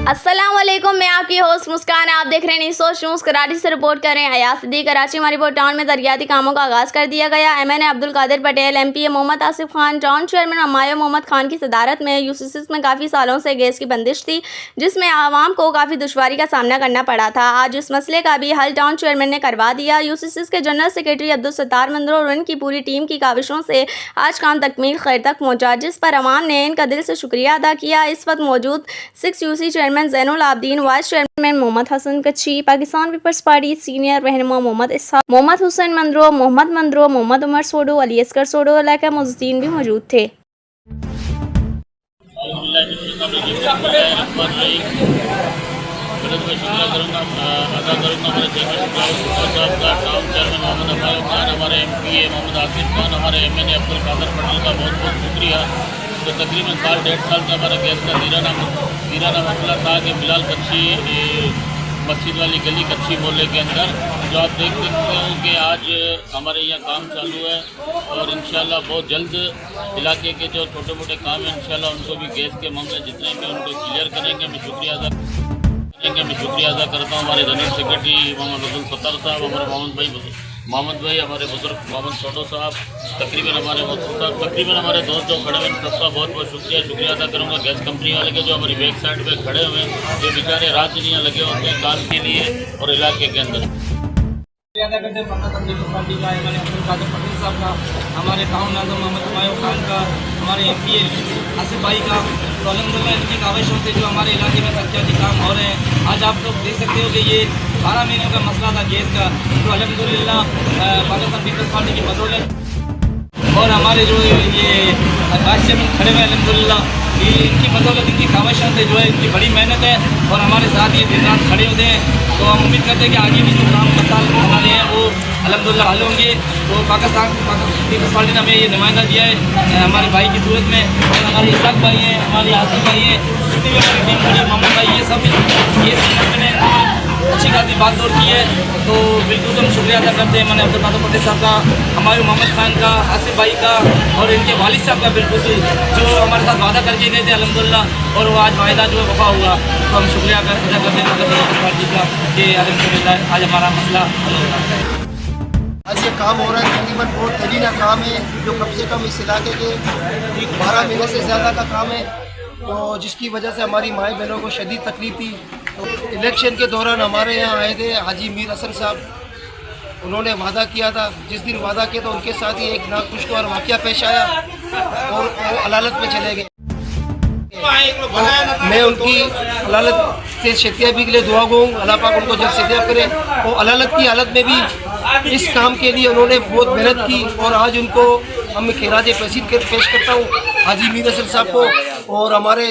अस्सलामुअलैकुम, मैं आपकी होस्ट मुस्कान। आप देख रहे हैं न्यूज़ न्यूज़। कराची से रिपोर्ट कर रहे हैं हयात सिद्दीकी। कराची मारीपोर टाउन में दरियाती कामों का आगाज़ कर दिया गया। MNA Abdul Qadir Patel, MPA Mohammad Asif Khan, town chairman Humayun Mohammad Khan की सदारत में यूसीसी में काफ़ी सालों से गैस की बंदिश थी, जिसमें आवाम को काफ़ी दुश्वारी का सामना करना पड़ा था। आज इस मसले का भी हल टाउन चेयरमैन ने करवा दिया। यूसीसी के जनरल सेक्रेटरी अब्दुल सत्तार मंदर और उनकी पूरी टीम की काविशों से आज काम तकमील खैर तक पहुँचा, जिस पर अवाम ने इनका दिल से शुक्रिया अदा किया। इस वक्त मौजूद 6 UC chairman Zainul Abedin, vice chairman Mohammad Hasan Kachhi, Pakistan peoples party senior रहनुमा मोहम्मद इसहाक, मोहम्मद हुसैन मंदरो, मोहम्मद उमर सोडो, अली असगर सोडो, इलाका मुज्जिदीन भी मौजूद थे। हमारे MPA मोहम्मद आसिफ खान, हमारे MNA अब्दुल कादिर पटेल का बहुत बहुत शुक्रिया। तो तकरीबन साल 1.5 साल से हमारा गैस का वीराना मसला था कि बिलाल कच्ची मस्जिद वाली गली कच्ची मोहल्ले के अंदर, जो आप देख सकते हो कि आज हमारे यहाँ काम चालू है और इंशाल्लाह बहुत जल्द इलाके के जो छोटे मोटे काम हैं इंशाल्लाह उनको भी गैस के मामले जितने भी उनको क्लियर करेंगे। मैं शुक्रिया अदा करता हूँ हमारे जनरल सेक्रेटरी मोहम्मद अब्दुल सत्तार साहब, हमारे मोहम्मद भाई, हमारे बुजुर्ग मोहम्मद सोडो साहब, तकरीबन हमारे दोस्त जो खड़े हुए सबका बहुत बहुत शुक्रिया अदा करूँगा। गैस कंपनी वाले के जो हमारी बैक साइड पे खड़े हुए हैं, ये बेचारे रात दिन लगे होते हैं काम के लिए और इलाके के अंदर। अदा करते हैं पार्टी का, MNA अब्दुल कादिर पटेल साहब का, हमारे टाउन नाज़िम मोहम्मद हमायूं खान का, हमारे MPA आसिफ भाई का। तो अल्हम्दुलिल्लाह इनकी काविशों से जो हमारे इलाके में तरक्याती काम हो रहे हैं। आज आप लोग देख सकते हो कि ये 12 महीनों का मसला था गैस का, तो अल्हम्दुलिल्लाह पाकिस्तान पीपल्स पार्टी की बदौलत और हमारे जो ये बादशाह में खड़े हुए अल्हम्दुलिल्लाह इनकी बदौलत, इनकी काविशों से जो है इनकी बड़ी मेहनत है और हमारे साथ ये दिन रात खड़े होते हैं। तो हम उम्मीद करते हैं कि आगे भी जो काम मसाल हमारे हैं वो अल्हम्दुलिल्लाह हल होंगे। तो पाकिस्तान पीपल्स पार्टी ने हमें ये नुमाइंदा दिया है हमारे भाई की सूरत में, और हमारे इसहाक भाई हैं, हमारे आसिफ भाई हैं, जितनी भी हमारी टीम खड़ी, मोहम्मद भाई, ये सब मैंने अच्छी खासी बात दौड़ की है। तो बिल्कुल हम शुक्रिया अदा करते हैं मैंने अब्दुल कादिर पटेल साहब का, हमायूं मोहम्मद खान का, आसिफ भाई का और इनके वालिद साहब का, बिल्कुल जो हमारे साथ वादा करके गए थे अल्हम्दुलिल्लाह, और वो आज वायदा जो है वफा हुआ। तो हम शुक्रिया अदा करते हैं पीपल्स पार्टी का कि अल्हम्दुलिल्लाह आज हमारा मसला हल हो रहा है। आज ये काम हो रहा है, तकरीबन बहुत तरीना काम है, जो कम से कम इस इलाके के 12 महीने से ज़्यादा का काम है। तो जिसकी वजह से हमारी माएँ बहनों को शदीद तकलीफ थी। तो इलेक्शन के दौरान हमारे यहाँ आए थे हाजी मीर हसन साहब, उन्होंने वादा किया था, जिस दिन वादा किया तो उनके साथ ही एक नाखुशगवार वाक़या पेश आया और वो अदालत में चले गए। मैं उनकी अदालत से सेहतियाबी के लिए दुआ गो हूँ, अल्लाह पाक उनको जब सेहतियाब करे। और अदालत की हालत में भी इस काम के लिए उन्होंने बहुत मेहनत की और आज उनको हम खिराज पेशीद पेश करता हूँ हाजी मीर हसन साहब को और हमारे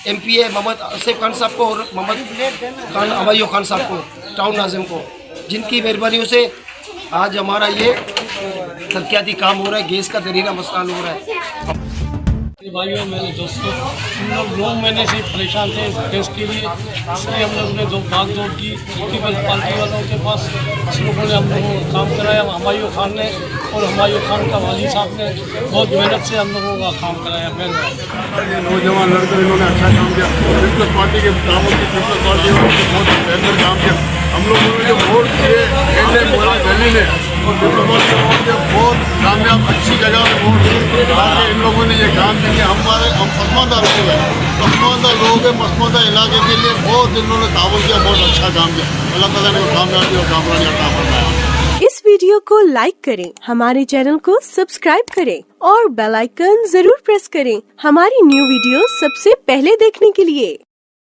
MPA मोहम्मद आसिफ खान साहब को और मोहम्मद खान हमायूं खान साहब को, टाउन नाज़िम को, जिनकी मेहरबानियों से आज हमारा ये तरक्याती काम हो रहा है, गैस का दरीना मसला हो रहा है। भाइयों, मेरे दोस्तों, हम लोग 9 महीने से परेशान थे गैस के लिए, इसलिए हम लोग ने जो भाग दौड़ की पीपल्स पार्टी वालों के पास, उस लोगों ने हम लोगों को काम कराया, हमायूं खान ने और हमायूं खान का वाली साहब ने बहुत मेहनत से हम लोगों का काम कराया। नौजवान लड़कर इन्होंने अच्छा काम किया, पीपल्स पार्टी के दावत की पीपल्स पार्टी बहुत बेहतर काम किया। हम लोगों ने जो वोट दिए दिल्ली ने और पीपल्स पार्टी वोट दिए, बहुत कामयाब अच्छी जगह में वोट दिए, ताकि इन लोगों ने ये काम किए। हम पसमानदा लोग हैं, पसमानदा इलाके के लिए बहुत इन्होंने ताउन किया, बहुत अच्छा काम किया। अल्लाह ताला ने कामयाबी और कामरानी अता फरमाया। इस वीडियो को लाइक करें, हमारे चैनल को सब्सक्राइब करें और बेल आइकन जरूर प्रेस करें हमारी न्यू वीडियो सबसे पहले देखने के लिए।